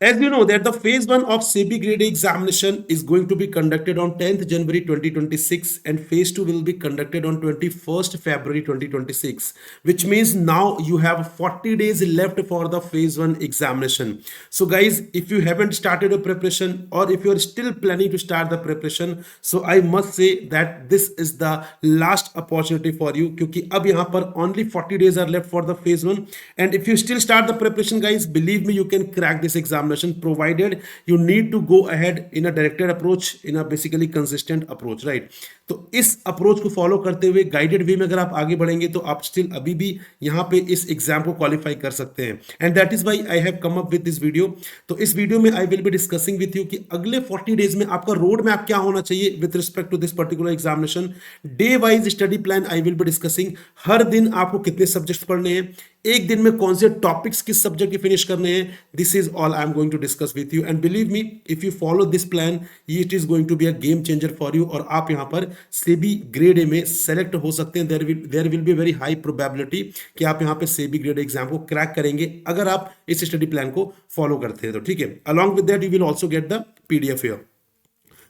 As you know that the phase 1 of SEBI grade A examination is going to be conducted on 10th January 2026 and phase 2 will be conducted on 21st February 2026, which means now you have 40 days left for the phase 1 examination. So guys, if you haven't started a preparation or if you are still planning to start the preparation, so I must say that this is the last opportunity for you क्योंकि अब यहाँ पर only 40 days are left for the phase 1 and if you still start the preparation guys, believe me, you can crack this examination provided you need to go ahead in a directed approach, in a basically consistent approach, right? तो इस approach को follow करते हुए guided वे में अगर आप आगे बढ़ेंगे तो आप स्टिल अभी भी यहाँ पे इस एग्जाम को क्वालिफाई कर सकते हैं and that is why I have come up with this video. तो इस वीडियो में I will be discussing with you कि अगले 40 डेज में आपका रोड मैप क्या होना चाहिए with respect to this particular examination. Day wise study plan I will be discussing, हर दिन आपको कितने सब्जेक्ट पढ़ने हैं, एक दिन में कौन से टॉपिक्स किस सब्जेक्ट के फिनिश करने हैं, this is all I am going to discuss with you and believe me if you follow this plan it is going to be a game changer for you और आप यहाँ पर SEBI grade A में select हो सकते हैं। There will be very high probability कि आप यहाँ पे सेबी ग्रेड एग्जाम को क्रैक करेंगे अगर आप इस स्टडी प्लान को फॉलो करते हैं तो ठीक है। Along with that you will also get the PDF here.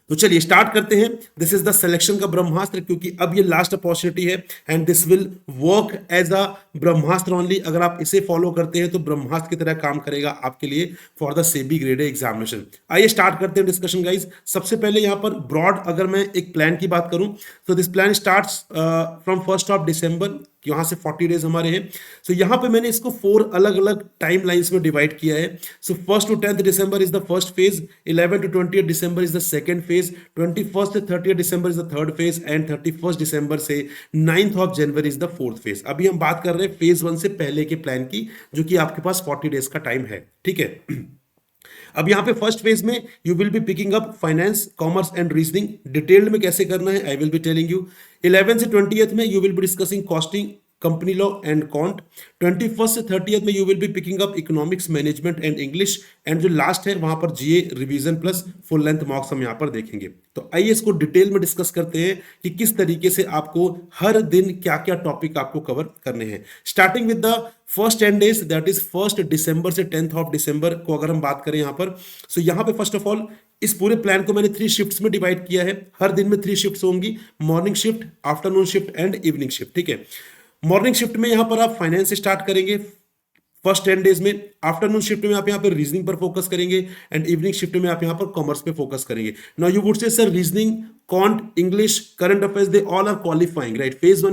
तो चलिए स्टार्ट करते हैं। दिस इज द सिलेक्शन का ब्रह्मास्त्र क्योंकि अब ये लास्ट अपॉर्चुनिटी है and this will work as a ब्रह्मास्त्र ओनली। अगर आप इसे फॉलो करते हैं तो ब्रह्मास्त्र की तरह काम करेगा आपके लिए for the SEBI grade examination. आइए स्टार्ट करते हैं डिस्कशन गाइज। सबसे पहले यहाँ पर ब्रॉड अगर मैं एक प्लान की बात करूं तो this plan starts from 1st of December, यहाँ से 40 डेज हमारे हैं। सो यहाँ पे मैंने इसको 4 अलग अलग टाइम लाइंस में डिवाइड किया है। सो 1st to 10th December is the first phase, 11 to 20th December is the second phase, 21st to 30th December is the third phase and 31st December से 9th of January is the fourth phase. अभी हम बात कर रहे हैं phase 1 से पहले के प्लान की जो कि आपके पास 40 डेज का टाइम है, ठीक है। अब यहां पे फर्स्ट फेज में you will be picking up finance, commerce and reasoning. Detailed में कैसे करना है I will be telling you. 11 से 20th में you will be discussing costing, company law and quant. 21st से 30th में you will be picking up economics, management and English and जो last है वहां पर GA revision plus full length mocks हम यहां पर देखेंगे। तो आइए इसको डिटेल में डिस्कस करते हैं कि किस तरीके से आपको हर दिन क्या क्या टॉपिक आपको कवर करने हैं। Starting with the first 10 days that is 1st December से 10th of December को अगर हम बात करें यहाँ पर, सो यहाँ पे फर्स्ट ऑफ ऑल इस पूरे प्लान को मैंने 3 शिफ्ट्स में डिवाइड किया है। हर दिन में 3 शिफ्ट्स होंगी, morning shift, afternoon shift and evening shift, ठीक है। मॉर्निंग शिफ्ट में यहां पर आप फाइनेंस स्टार्ट करेंगे फर्स्ट 10 डेज में, आफ्टरनून शिफ्ट में आप यहां पर रीजनिंग पर फोकस करेंगे एंड इवनिंग शिफ्ट में आप यहां पर कॉमर्स पे फोकस करेंगे। Now you would say sir reasoning, quant, English, current affairs they all are qualifying, right? Phase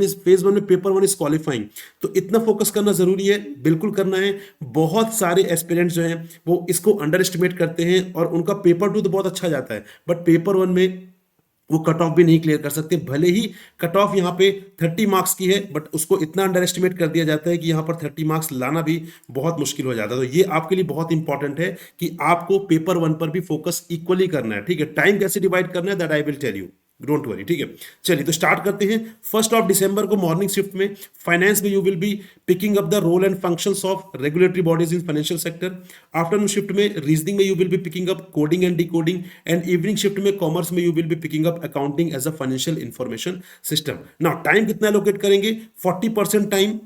one में पेपर 1 इज क्वालिफाइंग, तो इतना फोकस करना जरूरी है, बिल्कुल करना है। बहुत सारे एस्पिरेंट्स जो हैं वो इसको अंडर एस्टिमेट करते हैं और उनका पेपर 2 तो बहुत अच्छा जाता है बट पेपर 1 में वो कट ऑफ भी नहीं क्लियर कर सकते। भले ही कट ऑफ यहाँ पे 30 मार्क्स की है बट उसको इतना अंडर एस्टिमेट कर दिया जाता है कि यहाँ पर 30 मार्क्स लाना भी बहुत मुश्किल हो जाता है। तो ये आपके लिए बहुत इंपॉर्टेंट है कि आपको पेपर 1 पर भी फोकस इक्वली करना है, ठीक है। टाइम कैसे डिवाइड करना है that I will tell you, don't worry, ठीक है। चलिए तो स्टार्ट करते हैं। 1st of December को मॉर्निंग शिफ्ट में फाइनेंस में you will be picking up the role and functions of regulatory bodies in financial sector. Afternoon shift में रीजनिंग में you will be picking up coding and decoding and evening shift में commerce में you will be picking up accounting as a financial information system. Now time कितना allocate करेंगे? 40% time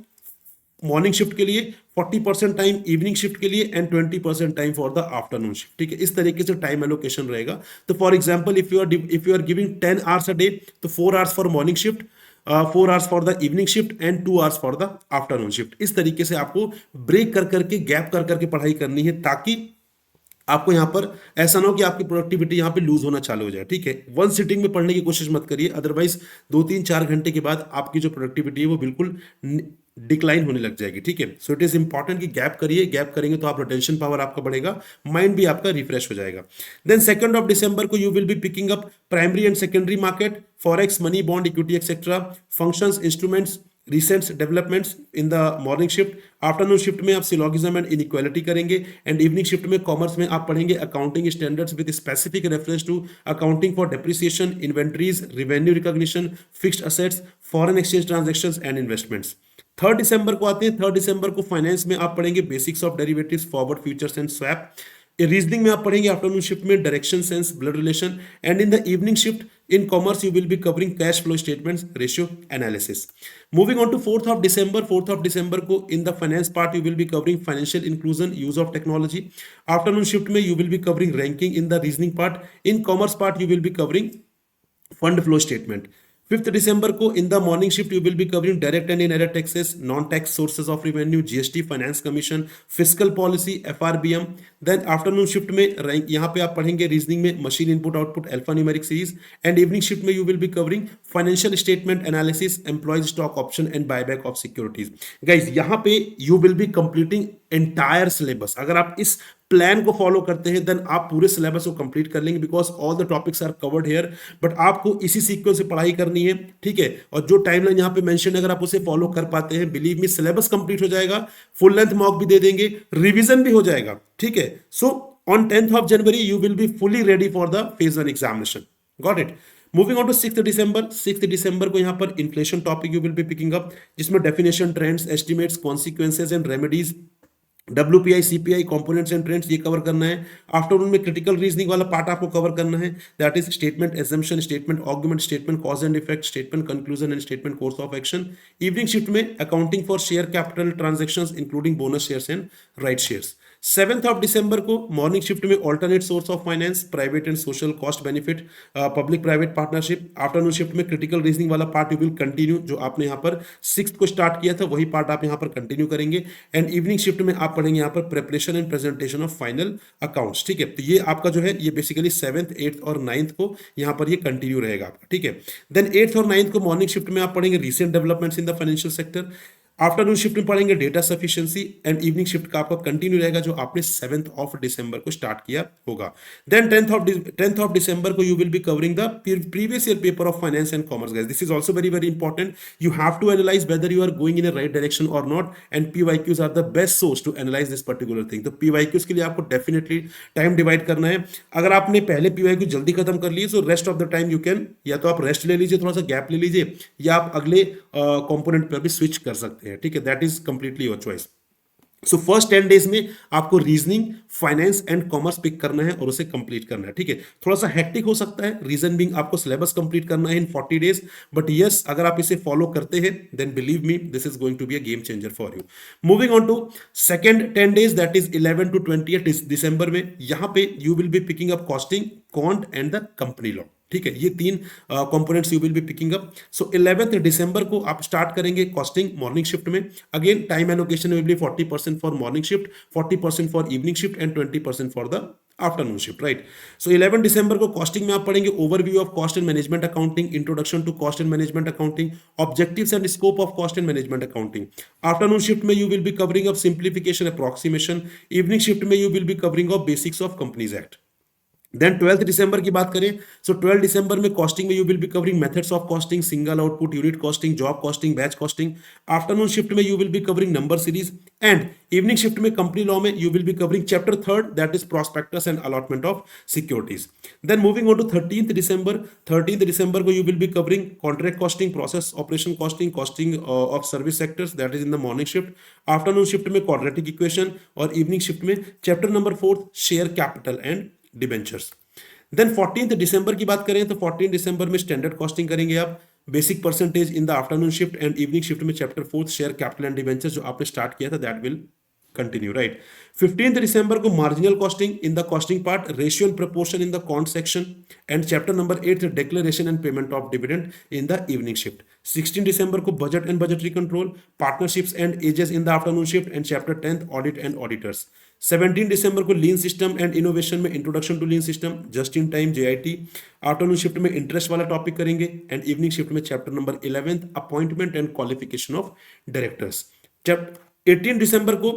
morning shift के लिए, 40% time evening shift के लिए and 20% time for the afternoon shift, ठीक है। इस तरीके से टाइम एलोकेशन रहेगा। तो for example if you are giving 10 hours a day तो 4 hours for morning shift, 4 hours for the evening shift and 2 hours for the afternoon shift. इस तरीके से आपको ब्रेक कर करके, गैप कर करके पढ़ाई करनी है ताकि आपको यहां पर ऐसा ना हो कि आपकी प्रोडक्टिविटी यहां पे लूज होना चालू हो जाए, ठीक है। वन सिटिंग में पढ़ने की कोशिश मत करिए, अदरवाइज 2-3-4 घंटे के बाद आपकी जो प्रोडक्टिविटी है वो बिल्कुल डिक्लाइन होने लग जाएगी, ठीक है। सो इट इज इंपॉर्टेंट कि गैप करिए, गैप करेंगे तो आप रिटेंशन पावर आपका बढ़ेगा, माइंड भी आपका रिफ्रेश हो जाएगा। देन 2nd of December को you will be picking up primary and secondary market, forex, money, bond, equity etcetera, functions, instruments, recent developments in the morning shift. Afternoon shift में आप syllogism and inequality करेंगे and evening shift में commerce में आप पढ़ेंगे accounting standards with specific reference to accounting for depreciation, inventories, revenue recognition, fixed assets, foreign exchange transactions and investments. 3rd December को आते हैं। 3rd December को फाइनेंस में आप पढ़ेंगे basics of derivatives, forward, futures and swap. Reasoning में आप पढ़ेंगे आफ्टरनून शिफ्ट में direction sense blood relation, and in the evening shift in commerce you will be covering cash flow statements ratio analysis. Moving on to 4th of December को in the finance part you will be covering financial inclusion use of technology. Afternoon shift में you will be covering ranking in the reasoning part. In commerce part you will be covering fund flow statement. 5th December को in the morning shift you will be covering direct and indirect taxes, non-tax sources of revenue, GST, finance commission, fiscal policy, FRBM. Then afternoon shift में rank यहाँ पे आप पढ़ेंगे reasoning में machine input output alpha numeric series, and evening shift में you will be covering financial statement analysis, employees stock option and buyback of securities. Guys यहाँ पे you will be completing entire syllabus. अगर आप इस plan को follow करते हैं then आप पूरे सिलेबस को कंप्लीट कर लेंगे, because all the topics are covered here. But आपको इसी सीक्वेंस से पढ़ाई करनी है, ठीक है. और जो टाइमलाइन यहाँ पे मेंशन है अगर आप उसे फॉलो कर पाते हैं, बिलीव मी सिलेबस कंप्लीट हो जाएगा, फुल लेंथ मॉक भी दे देंगे, रिवीजन भी हो जाएगा, ठीक है. So on 10th of January you will be fully ready for the phase 1 examination. Got it? Moving on to 6th December को यहाँ पर inflation topic you will be picking up, जिसमें definition, trends, estimates, consequences and remedies, WPI, CPI, components and trends ये cover करना है. Afternoon में critical reasoning वाला part आपको कवर करना है, that is statement assumption, statement argument, statement cause and effect, statement conclusion and statement course of action. Evening shift में accounting for share capital transactions including bonus shares and right shares. 7th of December को morning shift में alternate source of finance, private and social cost benefit, public private partnership. Afternoon shift में critical reasoning वाला part you will continue, जो आपने यहाँ पर 6th को start किया था वही पार्ट आप यहाँ पर कंटिन्यू करेंगे. एंड इवनिंग शिफ्ट में आप पढ़ेंगे यहाँ पर preparation and presentation of final accounts, ठीक है. तो ये आपका जो है ये बेसिकली 7th, 8th और 9th को यहाँ पर ये कंटिन्यू रहेगा आपका, ठीक है. देन 8th और 9th को मॉर्निंग शिफ्ट में आप पढ़ेंगे recent developments in the financial sector. Afternoon shift में पढ़ेंगे data sufficiency, and evening shift का आपका कंटिन्यू रहेगा जो आपने 7th of December को स्टार्ट किया होगा. देन 10th of December को you will be covering the previous year paper of finance and commerce. Guys this is also very very important. You have to analyse whether you are going in a right direction और not, and PYQs are the best source to analyse this particular thing. तो PYQs के लिए आपको definitely time divide करना है. अगर आपने पहले PYQ जल्दी खत्म कर लिए तो rest of the time you can या तो आप रेस्ट ले लीजिए, थोड़ा सा गैप ले लीजिए, या आप अगले कंपोनेंट पर भी स्विच कर सकते हैं, ठीक है. That is completely your choice. So first 10 days में आपको reasoning, finance and commerce pick करना है और उसे कंप्लीट करना है, ठीक है. थोड़ा सा हेक्टिक हो सकता है, रीजन बीइंग आपको सिलेबस कंप्लीट करना है इन 40 डेज, बट यस अगर आप इसे फॉलो करते हैं then believe me this is going to be a game changer for you. Moving on to second 10 days that is 11 to 20th दिसंबर में, यहां पे you will be picking up costing, quant and the company law, ठीक है. ये तीन components you will be picking up. So 11th December को आप स्टार्ट करेंगे कॉस्टिंग मॉर्निंग शिफ्ट में. Again time allocation will be 40% for morning shift, 40% for evening shift and 20% for the afternoon shift, right. So 11 December को costing में आप पढ़ेंगे overview of cost and management accounting, introduction to cost and management accounting, objectives and scope of cost and management accounting. Afternoon shift में you will be covering of simplification approximation. Evening shift में you will be covering of basics of companies act. Then 12th December की बात करें, सो 12 December में costing में you will be covering methods of costing, single output, unit costing, job costing, batch costing. Afternoon shift में you will be covering number series, and evening shift में company law में you will be covering chapter 3rd that is prospectus and allotment of securities. Then moving on to 13th December को you will be covering contract costing, process operation costing, costing of service sectors that is in the morning shift. Afternoon shift में quadratic equation, और evening shift में chapter number 4 share capital and debentures. Then 14th December की बात करें तो 14th December में standard costing करेंगे आप, basic percentage in the afternoon shift, and evening shift में chapter 4 share capital and debentures जो आपने स्टार्ट किया था that will continue, right. 15th December को marginal costing in the costing part, ratio and proportion in the quant section, and chapter number 8 declaration and payment of dividend in the evening shift. 16th December को budget and budgetary control, partnerships and ages in the afternoon shift, and chapter 10th audit and auditors. 17th December को lean system and innovation में introduction to lean system, just in time, JIT. Afternoon shift में interest वाला topic करेंगे, and evening shift में chapter number 11 appointment and qualification of directors. 18th December को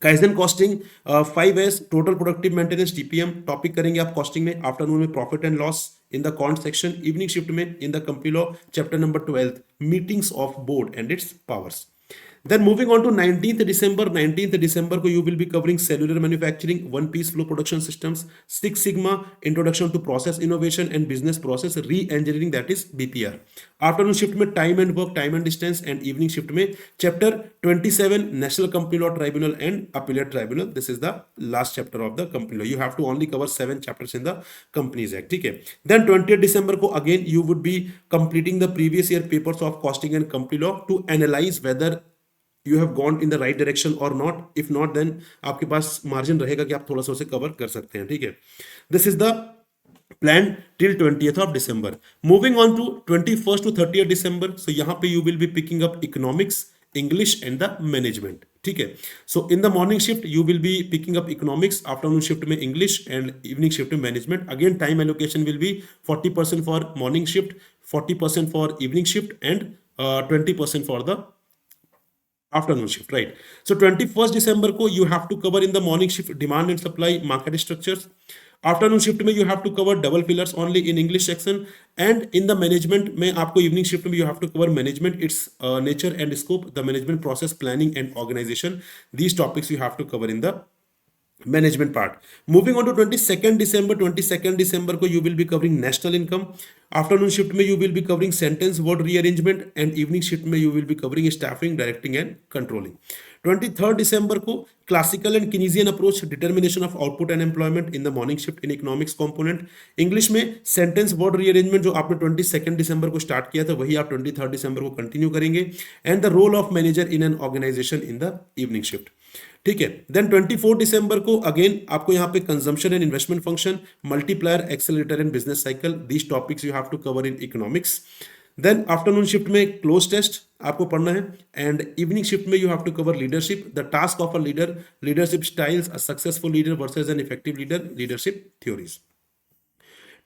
kaizen costing, 5S total productive maintenance, TPM topic करेंगे आप costing में. Afternoon में profit and loss in the quant section. Evening shift में in the company law chapter number 12 meetings of board and its powers. Then moving on to 19th December, 19th December को you will be covering cellular manufacturing, one piece flow production systems, Six Sigma, introduction to process innovation and business process re-engineering, that is BPR. Afternoon shift में time and work, time and distance, and evening shift में chapter 27 National Company Law Tribunal and Appellate Tribunal. This is the last chapter of the company law. You have to only cover 7 chapters in the Companies Act. ठीक है. Then 20th December को again you would be completing the previous year papers of costing and company law to analyze whether you have gone in the right direction or not. If not, then आपके पास margin रहेगा कि आप थोड़ा सा उसे cover कर सकते हैं. ठीक है. This is the plan till 20th of December. Moving on to 21st to 30th December. So यहाँ पे you will be picking up economics, English and the management. ठीक है. So in the morning shift you will be picking up economics, afternoon shift में English and evening shift में management. Again time allocation will be 40% for morning shift, 40% for evening shift and 20% for the afternoon shift, right? So 21st December को you have to cover in the morning shift demand and supply market structures. Afternoon shift में you have to cover double pillars only in English section, and in the management में आपको evening shift में you have to cover management, its nature and scope, the management process, planning and organization. These topics you have to cover in the management part. Moving on to 22nd December, 22nd December को you will be covering national income. Afternoon shift में you will be covering sentence word rearrangement, and evening shift में you will be covering staffing, directing and controlling. 23rd December को classical and Keynesian approach, determination of output and employment in the morning shift in economics component. English में sentence word rearrangement जो आपने 22nd December को start किया था वही आप 23rd December को continue करेंगे, and the role of manager in an organization in the evening shift. ठीक है. देन 24 दिसंबर को अगेन आपको यहाँ पे consumption and investment function, multiplier, accelerator and business cycle, these topics you have to cover in economics. Then afternoon shift में cloze test आपको पढ़ना है, एंड इवनिंग शिफ्ट में you have to cover leadership, the task of a leader, leadership styles, a successful leader versus an effective leader, leadership theories.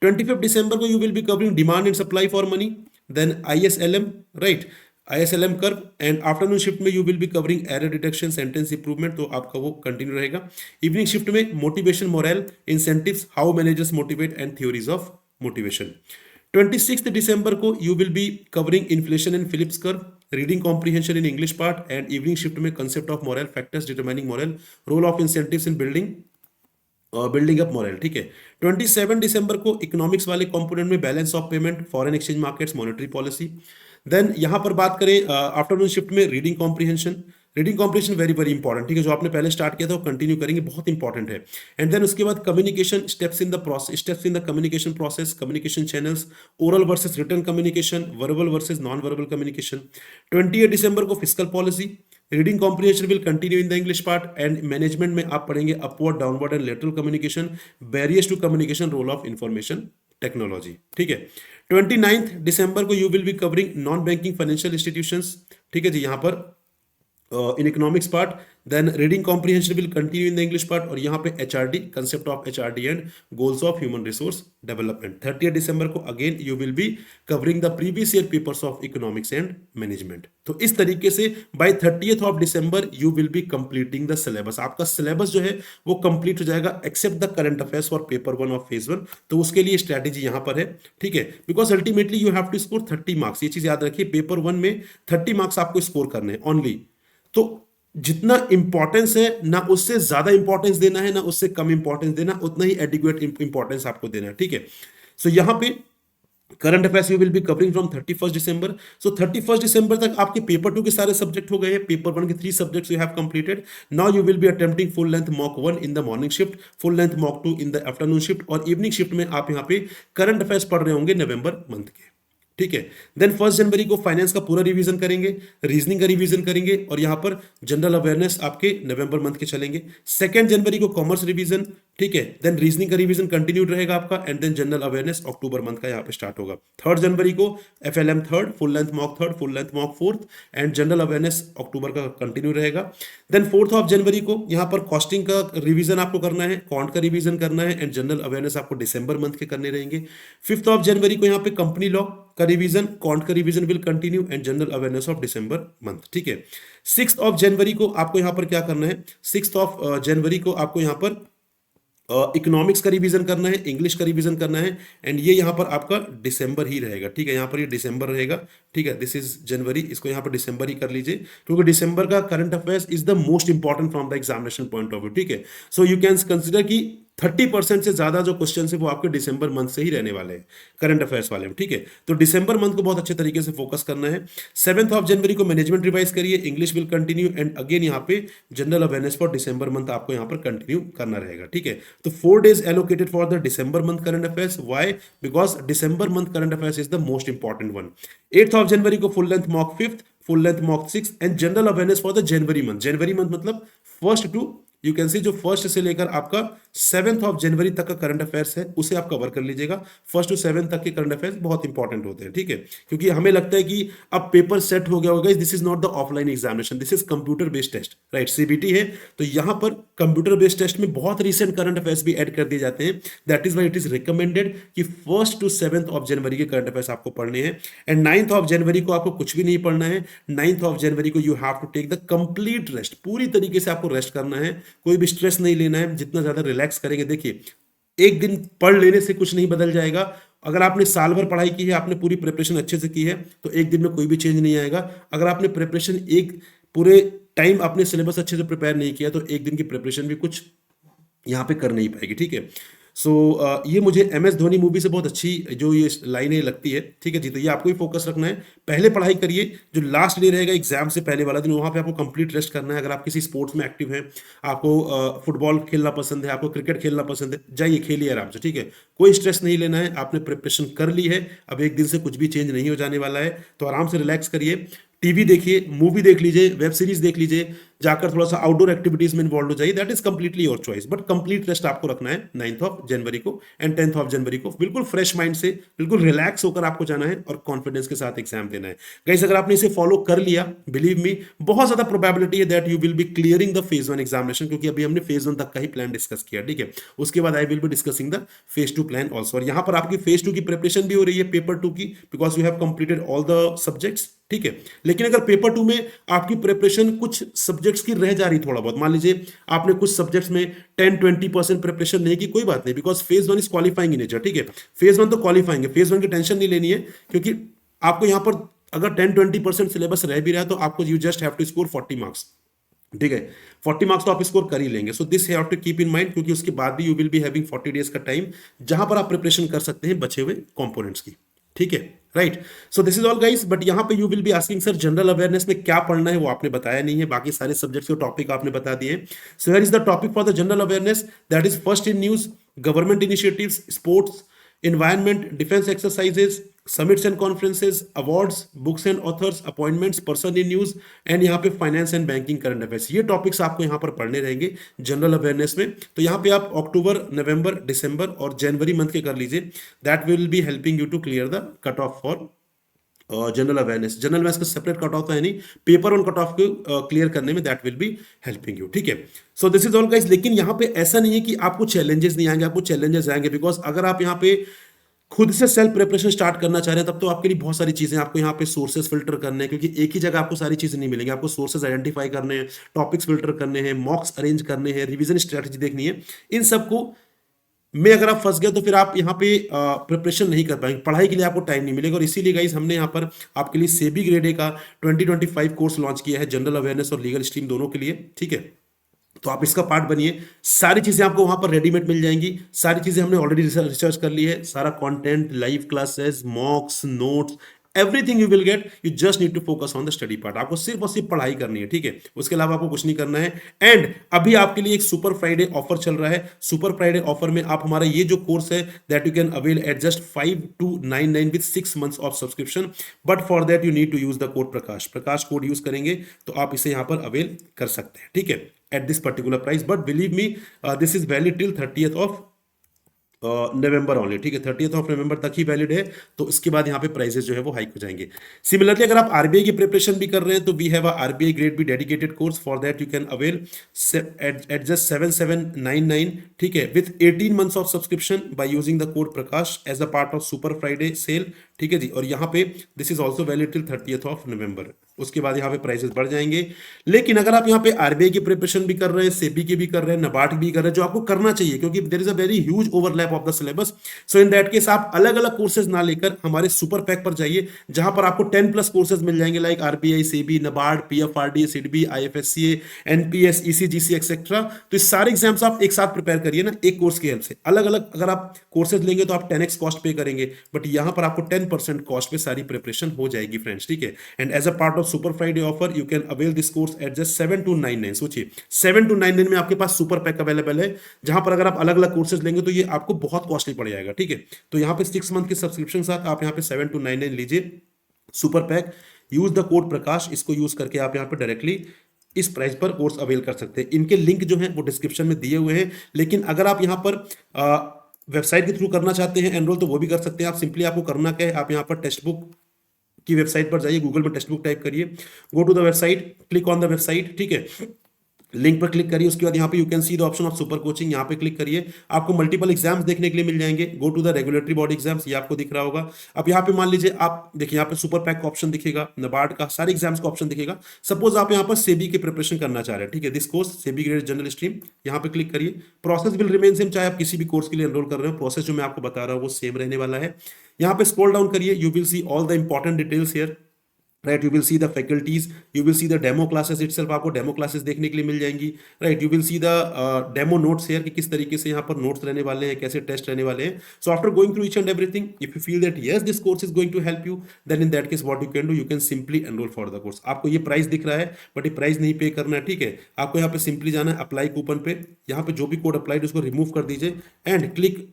25 December को you will be covering demand and supply for money, then ISLM, right? ISLM curve, and afternoon shift में you will be covering error detection, sentence improvement, तो आपका वो continue रहेगा. Evening shift में motivation, moral, incentives, how managers motivate and theories of motivation. 26th December को you will be covering inflation and Phillips curve, reading comprehension in English part, and evening shift में concept of moral, factors determining moral, role of incentives in building up morale. ठीक है. 27 दिसंबर को economics वाले component में balance of payment, foreign exchange markets, monetary policy. Then यहां पर बात करें आफ्टरनून शिफ्ट में reading comprehension. Reading comprehension very very important. ठीक है. जो आपने पहले स्टार्ट किया था वो कंटिन्यू करेंगे, बहुत इंपॉर्टेंट है. एंड देन उसके बाद communication, steps in the process, steps in the communication process, communication channels, oral versus written communication, verbal versus non verbal communication. 28 दिसंबर को fiscal policy. Reading comprehension will continue in the English part, and management में आप पढ़ेंगे upward, downward and lateral communication, barriers to communication, role of information technology. ठीक है. 29th दिसंबर को you will be covering non banking financial institutions. ठीक है जी. यहाँ पर in economics part, then reading comprehension will continue in the English part, और यहाँ पे HRD, concept of HRD and goals of human resource development. 30th December को again you will be covering the previous year papers of economics and management. तो इस तरीके से by 30th of December you will be completing the syllabus. आपका syllabus जो है वो complete हो जाएगा except the current affairs for paper 1 of phase 1. तो उसके लिए strategy यहाँ पर है. ठीक है. Because ultimately you have to score 30 marks. ये चीज याद रखिए, पेपर 1 में 30 marks आपको स्कोर करने हैं only. तो जितना इंपॉर्टेंस है ना उससे ज्यादा इंपॉर्टेंस देना है, ना उससे कम इंपॉर्टेंस देना, उतना ही एडिक्वेट इंपॉर्टेंस आपको देना है. ठीक है. सो यहां पे current affairs you will be covering from 31st December. So 31st दिसंबर तक आपके पेपर 2 के सारे सब्जेक्ट हो गए हैं. पेपर 1 के 3 subjects you have completed. Now you will B attempting full length mock 1 in the morning shift, full length mock 2 in the afternoon shift, और evening shift में आप यहाँ पे करंट अफेयर्स पढ़ रहे होंगे नवंबर मंथ के. ठीक है. देन 1 जनवरी को फाइनेंस का पूरा रिवीजन करेंगे, रीजनिंग का रिवीजन करेंगे, और यहां पर जनरल अवेयरनेस आपके नवंबर मंथ के चलेंगे. 2 जनवरी को कॉमर्स रिवीजन. ठीक है. देन रीजनिंग का रिवीजन कंटिन्यूड रहेगा आपका, and then general awareness October month का यहां पे स्टार्ट होगा. 3 जनवरी को FLM 3rd, full length mock 3rd, full length mock 4th, and general awareness October का कंटिन्यू रहेगा. देन 4th ऑफ जनवरी को यहां पर कॉस्टिंग का रिवीजन आपको करना है, क्वांट का रिवीजन करना है, एंड जनरल अवेयरनेस आपको दिसंबर मंथ के करने रहेंगे. 5th ऑफ जनवरी को यहां पे कंपनी लॉ का रिवीजन, क्वांट का revision will continue, and general awareness of December month. ठीक है. 6th ऑफ जनवरी को आपको यहां पर क्या करना है, 6th ऑफ जनवरी को आपको यहां पर इकोनॉमिक्स का रिवीजन करना है, इंग्लिश का रिवीजन करना है, एंड ये यहाँ पर आपका दिसंबर ही रहेगा, ठीक है, यहाँ पर ये दिसंबर रहेगा, ठीक है, दिस इज जनवरी, इसको यहाँ पर दिसंबर ही कर लीजिए, क्योंकि दिसंबर का current affairs is the most important from the examination point of view, ठीक है। सो यू कैन कंसिडर कि 30% से ज्यादा जो क्वेश्चन है वो आपके दिसंबर मंथ से ही रहने वाले हैं, करंट अफेयर्स वाले में, ठीक है। तो दिसंबर मंथ को बहुत अच्छे तरीके से फोकस करना है। 7 जनवरी को मैनेजमेंट रिवाइज करिए, English will continue, and again यहाँ पे general awareness for December month आपको यहाँ पर कंटिन्यू करना रहेगा, ठीक है। तो 4 days allocated for the December month current affairs. Why? Because December month current affairs is the most important one. 8th of January को full length mock 5th, full length mock 6th, and general awareness for the January month. January month मतलब first to, you can see, जो first से लेकर आपका 7 जनवरी तक का current affairs है उसे आप कवर कर लीजिएगा। फर्स्ट टू 7 तक के करंट अफेयर्स बहुत इंपॉर्टेंट होते हैं, ठीक है, क्योंकि हमें लगता है कि अब पेपर सेट हो गया होगा, this is not the offline examination, this is computer based test, right, CBT है, तो यहां पर कंप्यूटर बेस्ड टेस्ट में बहुत रिसेंट करंट अफेयर्स भी ऐड कर दिए जाते हैं। That is why it is recommended कि 1 to 7 जनवरी के करंट अफेयर्स आपको पढ़ने हैं, एंड 9 जनवरी को आपको कुछ भी नहीं पढ़ना है। 9 जनवरी को you have to take the complete rest, पूरी तरीके से आपको रेस्ट करना है, कोई भी स्ट्रेस नहीं लेना है, जितना ज्यादा रिलैक्स करेंगे, देखिए एक दिन पढ़ लेने से कुछ नहीं बदल जाएगा। अगर आपने साल भर पढ़ाई की है, आपने पूरी प्रिपरेशन अच्छे से की है, तो एक दिन में कोई भी चेंज नहीं आएगा। अगर आपने प्रिपरेशन एक पूरे टाइम अपने सिलेबस अच्छे से प्रिपेयर नहीं किया, तो एक दिन की प्रिपरेशन भी कुछ यहाँ पे कर नहीं पाएगी, ठीक है। सो ये मुझे MS धोनी मूवी से बहुत अच्छी जो ये लाइनें लगती है, ठीक है जी। तो ये आपको ही फोकस रखना है, पहले पढ़ाई करिए, जो लास्ट डे रहेगा एग्जाम से पहले वाला दिन, वहाँ पे आपको कंप्लीट रेस्ट करना है। अगर आप किसी स्पोर्ट्स में एक्टिव हैं, आपको फुटबॉल खेलना पसंद है, आपको क्रिकेट खेलना पसंद है, जाइए खेलिए आराम से, ठीक है, कोई स्ट्रेस नहीं लेना है, आपने प्रिपरेशन कर ली है, अब एक दिन से कुछ भी चेंज नहीं हो जाने वाला है, तो आराम से रिलैक्स करिए, टीवी देखिए, मूवी देख लीजिए, वेब सीरीज देख लीजिए, जाकर थोड़ा सा आउटडोर एक्टिविटीज में इन्वॉल्व हो जाइए, that is completely your choice, but complete rest आपको रखना है 9 जनवरी को एंड 10 जनवरी को, बिल्कुल फ्रेश माइंड से, बिल्कुल रिलैक्स होकर आपको जाना है और कॉन्फिडेंस के साथ एग्जाम देना है। गाइस, अगर आपने इसे फॉलो कर लिया, बिलीव मी, बहुत ज्यादा प्रोबेबिलिटी है that you will B clearing the phase 1 examination, क्योंकि अभी हमने फेज 1 तक का ही प्लान डिस्कस किया, ठीक है। उसके बाद आई will be discussing the phase 2 plan also, और यहां पर आपकी फेज 2 की प्रिपरेशन भी हो रही है, पेपर 2 की, because you have completed all the subjects, ठीक है। लेकिन अगर पेपर 2 में आपकी प्रिपरेशन कुछ सब्जेक्ट्स की रह जा रही थोड़ा बहुत, मान लीजिए आपने कुछ सब्जेक्ट्स में 10-20% प्रिपरेशन नहीं की, कोई बात नहीं, because phase 1 is qualifying in nature, ठीक है। फेज 1 तो क्वालिफाइंग है, फेज 1 की टेंशन नहीं लेनी है, क्योंकि आपको यहां पर अगर 10-20% सिलेबस रह भी रहा है, तो आपको you just have to score 40 marks, ठीक है, 40 मार्क्स तो आप स्कोर कर ही लेंगे। So this have to keep in mind, क्योंकि उसके बाद भी you will be having 40 days का टाइम, जहां पर आप प्रिपरेशन कर सकते हैं बचे हुए कंपोनेंट्स की, ठीक है, right. So this is all guys, but यहां पे you will be asking sir general awareness में क्या पढ़ना है, वो आपने बताया नहीं है, बाकी सारे सब्जेक्ट्स के टॉपिक आपने बता दिए। So here is the topic for the general awareness, that is first in news, government initiatives, sports, environment, defense exercises, summits and conferences, awards, books and authors, appointments, person in news, and यहाँ पे finance and banking current affairs, ये topics आपको यहाँ पर पढ़ने रहेंगे general awareness में। तो यहाँ पे आप अक्टूबर, नवंबर, दिसंबर और जनवरी मंथ के कर लीजिए, that will be helping you to clear the cut off for general awareness. General awareness का सेपरेट कट ऑफ तो है नहीं, पेपर 1 कट ऑफ को क्लियर करने में that will be helping you, ठीक है। So this is all guys, लेकिन यहाँ पे ऐसा नहीं है कि आपको चैलेंजेस नहीं आएंगे, आपको चैलेंजेस आएंगे, बिकॉज अगर आप यहाँ पे खुद से सेल्फ प्रिपरेशन स्टार्ट करना चाह रहे हैं, तब तो आपके लिए बहुत सारी चीजें, आपको यहाँ पे सोर्सेज फिल्टर करने हैं, क्योंकि एक ही जगह आपको सारी चीजें नहीं मिलेंगी, आपको सोर्सेज आइडेंटिफाई करने हैं, टॉपिक्स फिल्टर करने हैं, मॉक्स अरेंज करने हैं, रिवीजन स्ट्रेटजी देखनी है, इन सबको में अगर आप फंस गए तो फिर आप यहाँ पे प्रिपरेशन नहीं कर पाएंगे, पढ़ाई के लिए आपको टाइम नहीं मिलेगा। और इसीलिए गाइस हमने यहाँ पर आपके लिए सेबी ग्रेड ए का 2025 कोर्स लॉन्च किया है, जनरल अवेयरनेस और लीगल स्ट्रीम दोनों के लिए, ठीक है। तो आप इसका पार्ट बनिए, सारी चीजें आपको वहां पर रेडीमेड मिल जाएंगी, सारी चीजें हमने ऑलरेडी रिसर्च कर ली है, सारा content, live classes, mocks, notes, everything you will get, you just need to focus on the study part, आपको सिर्फ और सिर्फ पढ़ाई करनी है, ठीक है, उसके अलावा आपको कुछ नहीं करना है। एंड अभी आपके लिए एक सुपर फ्राइडे ऑफर चल रहा है, सुपर फ्राइडे ऑफर में आप हमारा ये जो कोर्स है that you can avail at just 5299 with 6 months of subscription, but for that you need to use the code Prakash, Prakash code use करेंगे तो आप इसे यहां पर अवेल कर सकते हैं, ठीक है, at this particular price. But believe me, this is valid till 30th of November only, ठीक है, 30th ऑफ नवंबर तक ही वैलिड है, तो इसके बाद यहाँ पे प्राइसेस जो है वो हाइक हो जाएंगे। सिमिलरली अगर आप आरबीआई की प्रिपरेशन भी कर रहे हैं तो we have a RBI grade B dedicated course, for that you can avail at just 7799, ठीक है, with 18 months of subscription by using the code Prakash as a part of super Friday sale, ठीक है जी। और यहाँ पे this is also valid till 30th of November. उसके बाद यहाँ पे प्राइसेस बढ़ जाएंगे। लेकिन अगर आप यहाँ पे आरबीआई की प्रिपरेशन भी कर रहे हैं, सेबी की भी कर रहे हैं, नबार्ड भी कर रहे हैं, जो आपको करना चाहिए क्योंकि there is a very huge overlap of the syllabus, so in that case आप अलग अलग कोर्सेज ना लेकर हमारे सुपर पैक पर जाइए, जहां पर आपको 10 प्लस कोर्सेज मिल जाएंगे, like RBI, SEBI, NABARD, PFRD, SIDBI, IFSCA, NPS, ECGC etcetera. तो इस सारे एग्जाम्स आप एक साथ प्रिपेयर करिए ना, एक कोर्स की हेल्प से। अलग अलग अगर आप कोर्सेज लेंगे तो आप 10x कॉस्ट पे करेंगे, बट यहां पर आपको 10% कॉस्ट पे सारी प्रिपरेशन हो जाएगी फ्रेंड्स, ठीक है। And as a part of super Friday offer you can avail this course at just 7299। सोचिए 7299 में आपके पास सुपर पैक अवेलेबल है, जहां पर अगर आप अलग अलग कोर्सेज लेंगे तो ये आपको बहुत कॉस्टली पड़ जाएगा, ठीक है। तो यहाँ पे 6 मंथ के सब्सक्रिप्शन के साथ आप यहाँ पे 7299 लीजिए super pack, use the code Prakash, इसको यूज करके आप यहाँ पे डायरेक्टली इस प्राइस पर कोर्स अवेल कर सकते हैं। इनके लिंक जो हैं वो डिस्क्रिप्शन में दिए हुए हैं, लेकिन अगर आप यहाँ पर वेबसाइट के थ्रू करना चाहते हैं एनरोल तो वो भी कर सकते हैं आप। सिंपली आपको करना क्या है, आप यहाँ पर टेक्स्ट बुक की वेबसाइट पर जाइए, गूगल में टेक्स्ट बुक टाइप करिए, go to the website, click on the website, ठीक है, लिंक पर क्लिक करिए। उसके बाद यहाँ पे you can see the option of super coaching, यहाँ पे क्लिक करिए, आपको मल्टीपल एग्जाम्स देखने के लिए मिल जाएंगे। Go to the regulatory body exams, ये आपको दिख रहा होगा। अब यहाँ पे मान लीजिए आप देखिए यहाँ पे सुपर पैक का ऑप्शन दिखेगा, नबार्ड का, सारे एग्जाम्स का ऑप्शन दिखेगा। सपोज आप यहाँ पर सेबी की प्रिपरेशन करना चाह रहे हैं, ठीक है, this course SEBI grade general stream, यहाँ पे क्लिक करिए। प्रोसेस विल रिमेन सेम, चाहे आप किसी भी कोर्स के लिए एनरोल कर रहे हो, प्रोसेस जो मैं आपको बता रहा हूँ वो सेम रहने वाला है। यहाँ पे स्क्रॉल डाउन करिए, you will see all the important details here, right. You will see the faculties, you will see the demo classes itself, आपको डेमो क्लासेस देखने के लिए मिल जाएंगी, right. You will see the demo notes here कि किस तरीके से यहाँ पर नोट्स रहने वाले हैं, कैसे टेस्ट रहने वाले हैं। So after going through each and everything, if you feel that yes this course is going to help you, then in that case what you can do, you can simply enrol for the course. आपको ये price दिख रहा है but ये price नहीं पे करना है, ठीक है। आपको यहाँ पे सिंपली जाना है अप्लाई कूपन पे, यहाँ पे जो भी कोड अप्लाइड उसको रिमूव कर दीजिए and click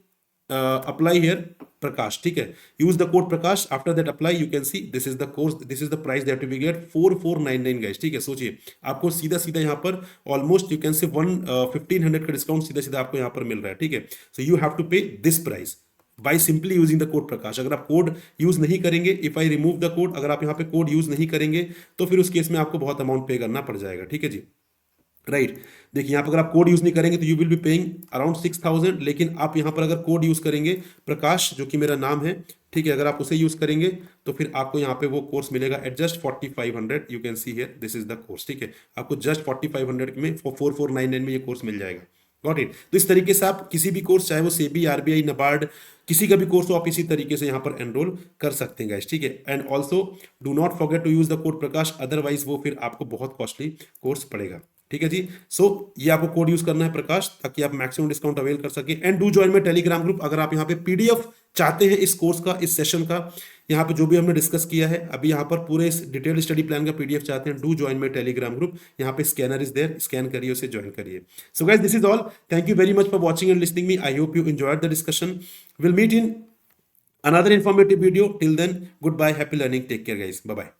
apply here Prakash, ठीक है। use the code Prakash, after that apply, you can see this is the course, this is the price that we get 4499 guys, ठीक है। सोचिए आपको सीधा सीधा यहाँ पर ऑलमोस्ट यू कैन से 1500 का डिस्काउंट सीधा सीधा आपको यहाँ पर मिल रहा है, ठीक है। So you have to pay this price by simply using the code Prakash. अगर आप कोड यूज नहीं करेंगे, if I remove the code, अगर आप यहाँ पे कोड यूज नहीं करेंगे तो फिर उस केस में आपको बहुत अमाउंट पे करना पड़ जाएगा, ठीक है जी, राइट। देखिए यहाँ पर अगर आप कोड यूज नहीं करेंगे तो you will be paying around 6000, लेकिन आप यहाँ पर अगर कोड यूज करेंगे प्रकाश, जो कि मेरा नाम है, ठीक है, अगर आप उसे यूज करेंगे तो फिर आपको यहाँ पे वो कोर्स मिलेगा at just 4500। You can see here this is the course, ठीक है। आपको जस्ट 4500 में 4499 में ये कोर्स मिल जाएगा, गॉट इट। तो इस तरीके से आप किसी भी कोर्स, चाहे वो सेबी, आरबीआई, नबार्ड, किसी का भी कोर्स हो, आप इसी तरीके से यहाँ पर एनरोल कर सकते हैं गाइस, ठीक है। And also do not forget to use the code Prakash, otherwise वो फिर आपको बहुत कॉस्टली कोर्स पड़ेगा, ठीक है जी। सो ये आपको कोड यूज करना है प्रकाश, ताकि आप मैक्सिमम डिस्काउंट अवेल कर सके। एंड डू ज्वाइन में टेलीग्राम ग्रुप, अगर आप यहाँ पे पीडीएफ चाहते हैं इस कोर्स का, इस सेशन का, यहाँ पे जो भी हमने डिस्कस किया है अभी, यहाँ पर पूरे इस डिटेल स्टडी प्लान का पीडीएफ चाहते हैं, डू ज्वाइन में टेलीग्राम ग्रुप, यहाँ पे स्कैनर इज देयर, स्कैन करिए, उसे ज्वाइन करिए। So guys this is all, thank you very much for watching and listening me, I hope you enjoyed the discussion. Will meet in another informative video. Till then, goodbye, happy learning, take care guys, bye bye.